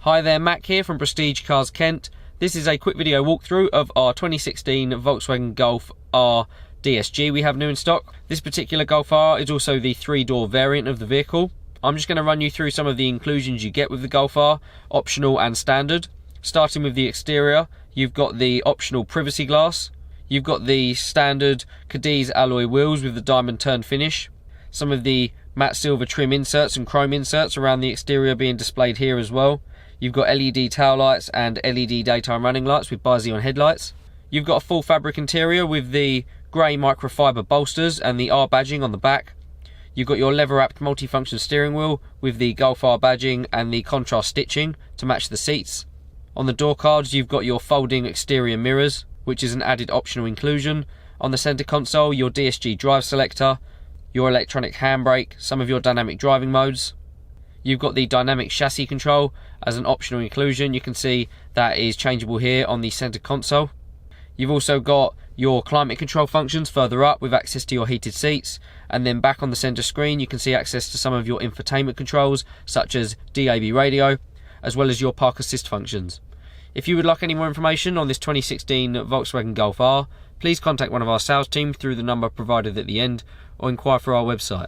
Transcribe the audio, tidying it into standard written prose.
Hi there, Mac here from Prestige Cars Kent. This is a quick video walkthrough of our 2016 Volkswagen Golf R DSG we have new in stock. This particular Golf R is also the 3-door variant of the vehicle. I'm just going to run you through some of the inclusions you get with the Golf R, optional and standard. Starting with the exterior, you've got the optional privacy glass. You've got the standard Cadiz alloy wheels with the diamond turn finish. Some of the matte silver trim inserts and chrome inserts around the exterior being displayed here as well. You've got LED tail lights and LED daytime running lights with bi-xenon headlights. You've got a full fabric interior with the grey microfiber bolsters and the R badging on the back. You've got your leather-wrapped multifunction steering wheel with the Golf R badging and the contrast stitching to match the seats. On the door cards, you've got your folding exterior mirrors, which is an added optional inclusion. On the centre console, your DSG drive selector, your electronic handbrake, some of your dynamic driving modes. You've got the dynamic chassis control as an optional inclusion. You can see that is changeable here on the centre console. You've also got your climate control functions further up with access to your heated seats, and then back on the centre screen you can see access to some of your infotainment controls such as DAB radio, as well as your park assist functions. If you would like any more information on this 2016 Volkswagen Golf R, please contact one of our sales team through the number provided at the end or inquire through our website.